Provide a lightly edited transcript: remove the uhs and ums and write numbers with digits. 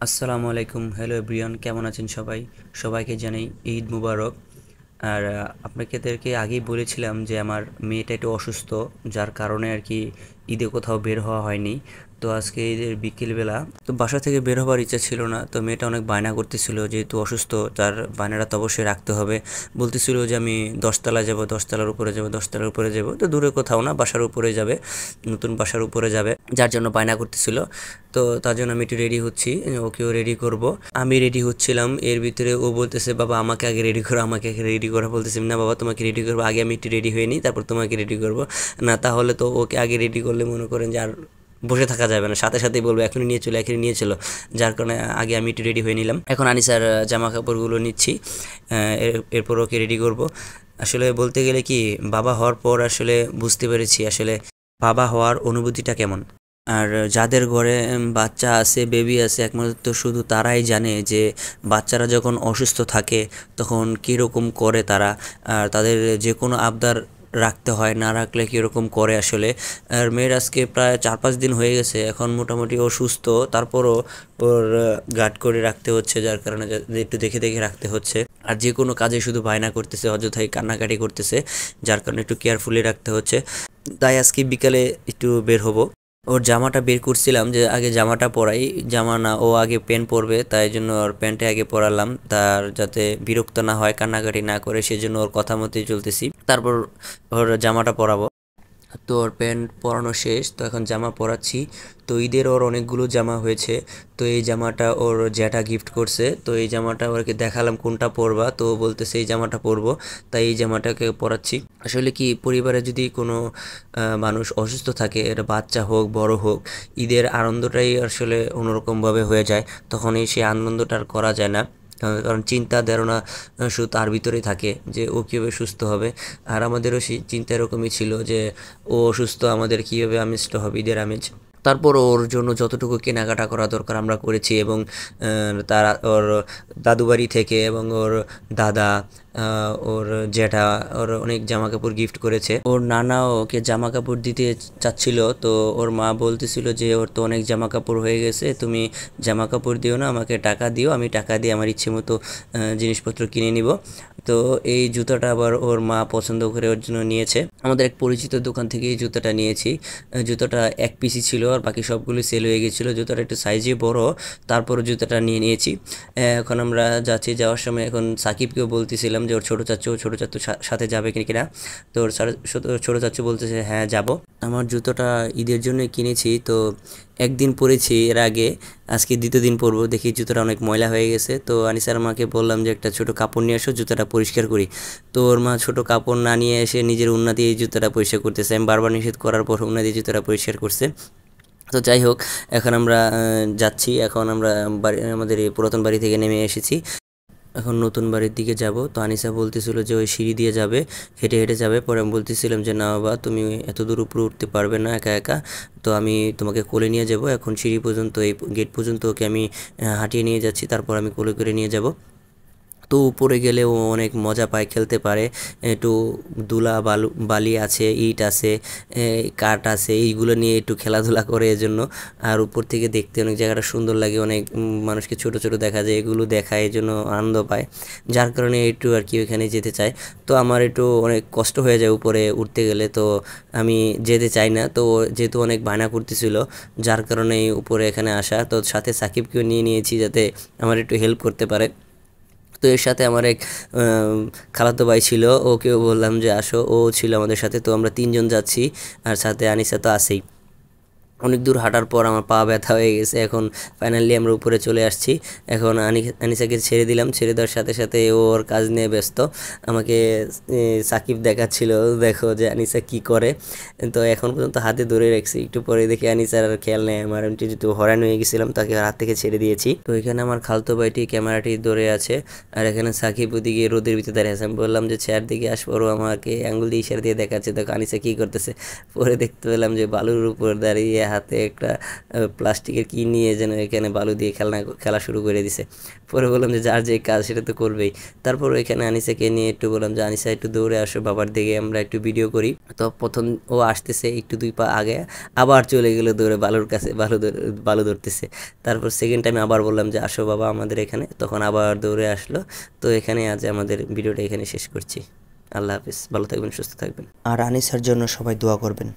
আসসালামু আলাইকুম, hello everyone, কেমন আছেন সবাই? সবাইকে জানাই ঈদ মুবারক। আর আপনাদেরকে আগেই বলেছিলাম যে আমার মেয়েটা একটু অসুস্থ, যার কারণে আর কি ঈদে কোথাও বের হওয়া হয়নি। তো আজকে ঈদের বিকেলবেলা তো বাসা থেকে বের হবার ইচ্ছা ছিল না, তো মেয়েটা অনেক বায়না করতেছিল, যেহেতু অসুস্থ তার বায়নাটা তো অবশ্যই রাখতে হবে। বলতেছিল যে আমি 10তলা যাব, 10তলার উপরে যাব, 10তলার উপরে যাব, তো দূরে কোথাও না, বাসার উপরে যাবে, নতুন বাসার উপরে যাবে, যার জন্য বায়না করতেছিল। তো তার জন্য আমি একটু রেডি হচ্ছি, ওকেও রেডি করব। আমি রেডি হচ্ছিলাম, এর ভিতরে ও বলতেছে বাবা আমাকে আগে রেডি করো, আমাকে আগে রেডি করা। বলতেছি না বাবা, তোমাকে রেডি করবো আগে, আমি একটু রেডি হয়ে নিই, তারপর তোমাকে রেডি করবো। না, তাহলে তো ওকে আগে রেডি করলে মনে করেন যে আর বসে থাকা যাবে না, সাথে সাথেই বলবো এখনই নিয়ে চলো, এখনই নিয়ে চলো। যার কারণে আগে আমি একটু রেডি হয়ে নিলাম। এখন আনিসার জামা কাপড়গুলো নিচ্ছি, এরপর ওকে রেডি করব। আসলে বলতে গেলে কি, বাবা হওয়ার পর আসলে বুঝতে পেরেছি আসলে বাবা হওয়ার অনুভূতিটা কেমন। আর যাদের ঘরে বাচ্চা আছে, বেবি আছে, একমাত্র শুধু তারাই জানে যে বাচ্চারা যখন অসুস্থ থাকে তখন কীরকম করে তারা। আর তাদের যে কোনো আবদার রাখতে হয়, না রাখলে কীরকম করে আসলে। আর মেয়ের আজকে প্রায় 4-5 দিন হয়ে গেছে, এখন মোটামুটি ও সুস্থ, তারপরও ওর গার্ড করে রাখতে হচ্ছে, যার কারণে একটু দেখে দেখে রাখতে হচ্ছে। আর যে কোনো কাজে শুধু বায়না করতেছে, অযথাই কান্নাকাটি করতেছে, যার কারণে একটু কেয়ারফুলি রাখতে হচ্ছে। তাই আজকে বিকালে একটু বের হব। ওর জামাটা বের করছিলাম যে আগে জামাটা পরাই, জামা না, ও আগে প্যান্ট পরবে, তাই জন্য ওর প্যান্টে আগে পরালাম, তার যাতে বিরক্ত না হয়, কান্নাকাটি না করে, সেজন্য ওর কথা মতোই চলতেছি। তারপর ওর জামাটা পরাবো। তো ওর প্যান্ট পরানো শেষ, তো এখন জামা পরাচ্ছি। তো ঈদের ওর অনেকগুলো জামা হয়েছে, তো এই জামাটা ওর জ্যাঠা গিফট করছে, তো এই জামাটা ওকে দেখালাম কোনটা পরবা, তো ও বলতেছে এই জামাটা পরবো, তাই এই জামাটাকে পরাচ্ছি। আসলে কি, পরিবারে যদি কোনো মানুষ অসুস্থ থাকে, এটা বাচ্চা হোক বড় হোক, ঈদের আনন্দটাই আসলে অন্যরকমভাবে হয়ে যায়, তখন সেই আনন্দটা আর করা যায় না। কারণ চিন্তা ধারণা শুধু তার ভিতরেই থাকে যে ও কীভাবে সুস্থ হবে। আর আমাদেরও সেই চিন্তা এরকমই ছিল যে ও অসুস্থ, আমাদের কীভাবে আমেজটা হবে, ঈদের আমেজ। তারপর ওর জন্য যতটুকু কেনাকাটা করা দরকার আমরা করেছি, এবং তার ওর দাদু বাড়ি থেকে এবং ওর দাদা, ওর জ্যাঠা ওর অনেক জামা কাপড় গিফট করেছে। ওর নানা ওকে জামা কাপড় দিতে চাচ্ছিল, তো ওর মা বলতেছিল যে ওর তো অনেক জামা কাপড় হয়ে গেছে, তুমি জামা কাপড় দিও না, আমাকে টাকা দিও, আমি টাকা দিয়ে আমার ইচ্ছে মতো জিনিসপত্র কিনে নিব। তো এই জুতাটা আবার ওর মা পছন্দ করে ওর জন্য নিয়েছে। আমাদের এক পরিচিত দোকান থেকে এই জুতাটা নিয়েছি। জুতাটা এক পিসই ছিল, আর বাকি সবগুলো সেল হয়ে গেছিলো। জুতাটা একটু সাইজে বড়, তারপরও জুতাটা নিয়ে নিয়েছি। এখন আমরা যাচ্ছি, যাওয়ার সময় এখন সাকিবকেও বলতেছিলাম যে ওর ছোটো চাচ্চু সাথে যাবে কিনা। তো ওর ছোটো চাচ্চু বলতেছে হ্যাঁ যাব। আমার জুতোটা ঈদের জন্য কিনেছি, তো একদিন পরেছি এর আগে, আজকে দ্বিতীয় দিন পরবো। দেখি জুতোটা অনেক ময়লা হয়ে গেছে, তো আনিসার মাকে বললাম যে একটা ছোটো কাপড় নিয়ে আসো, জুতোটা পরিষ্কার করি। তো ওর মা ছোটো কাপড় না নিয়ে এসে নিজের উন্না দিয়ে এই জুতোটা পরিষ্কার করতেছে। আমি বারবার নিষেধ করার পর উন্না দিয়ে জুতোটা পরিষ্কার করছে। তো যাই হোক, এখন আমরা যাচ্ছি, এখন আমরা আমাদের এই পুরাতন বাড়ি থেকে নেমে এসেছি, এখন নতুন বাড়ির দিকে যাব। তো আনিসা বলতেছিল যে ওই সিঁড়ি দিয়ে যাবে, হেঁটে হেঁটে যাবে। পরে আমি বলতেছিলাম যে না বাবা, তুমি এত দূর উপরে উঠতে পারবে না একা একা, তো আমি তোমাকে কোলে নিয়ে যাব। এখন সিঁড়ি পর্যন্ত, এই গেট পর্যন্ত ওকে আমি হাঁটিয়ে নিয়ে যাচ্ছি, তারপর আমি কোলে করে নিয়ে যাব। তো উপরে গেলে ও অনেক মজা পায়, খেলতে পারে। একটু বালি আছে, ইট আছে, কাঠ আছে, এইগুলো নিয়ে একটু খেলাধুলা করে এজন্য। আর উপর থেকে দেখতে অনেক জায়গাটা সুন্দর লাগে, অনেক মানুষকে ছোট ছোট দেখা যায়, এগুলো দেখায়, এই জন্য আনন্দ পায়, যার কারণে একটু আর কি ওইখানে যেতে চায়। তো আমার একটু অনেক কষ্ট হয়ে যায় উপরে উঠতে গেলে, তো আমি যেতে চাই না। তো যেহেতু অনেক বায়না করতেছিল, যার কারণে উপরে এখানে আসা। তো সাথে সাকিবকেও নিয়ে নিয়েছি যাতে আমার একটু হেল্প করতে পারে। তো এর সাথে আমার এক খালাতো ভাই ছিল, ওকেও বললাম যে আসো, ও ছিল আমাদের সাথে। তো আমরা তিনজন যাচ্ছি, আর সাথে আনিসা তো আছেই। অনেক দূর হাঁটার পর আমার পা ব্যথা হয়ে গেছে, এখন ফাইনালি আমরা উপরে চলে আসছি। এখন আনিসাকে ছেড়ে দিলাম, ছেড়ে দেওয়ার সাথে সাথে ও ওর কাজ নিয়ে ব্যস্ত। আমাকে সাকিব দেখাচ্ছিল, দেখো যে আনিসা কি করে। তো এখন পর্যন্ত হাতে ধরে রাখছি, একটু পরে দেখি আনিসার আর খেয়াল নেই আমার, আমি একটু হয়রান হয়ে গেছিলাম, তাকে হাত থেকে ছেড়ে দিয়েছি। তো এখানে আমার খালতো ভাইটি ক্যামেরাটি ধরে আছে, আর এখানে সাকিব ওদিকে রোদের ভিতরে দাঁড়িয়ে আছে। আমি বললাম যে চেয়ার দিকে আসবো, আমাকে আঙ্গুল দিয়ে ইশারা দিয়ে দেখাচ্ছে, দেখো আনিসা কি করতেছে। পরে দেখতে পেলাম যে বালুর উপর দাঁড়িয়ে হাতে একটা প্লাস্টিকের কি নিয়ে যেন এখানে বালু দিয়ে খেলা শুরু করে দিছে। পরে বললাম যে যার যে কাজ সেটা তো করবেই। তারপর এখানে আনিসাকে নিয়ে একটু বললাম যে আনিসা একটু দৌড়ে আসো, বাবার দিকে আমরা একটু ভিডিও করি। তো প্রথম ও আসতেছে একটু 2 পা আগে, আবার চলে গেলো দৌড়ে বালুর কাছে, বালু ধরতেছে। তারপর সেকেন্ড টাইম আবার বললাম যে আসো বাবা আমাদের এখানে, তখন আবার দৌড়ে আসলো। তো এখানে আজ আমাদের ভিডিওটা এখানে শেষ করছি। আল্লাহ হাফিজ, ভালো থাকবেন, সুস্থ থাকবেন। আর আনিসার জন্য সবাই দোয়া করবেন।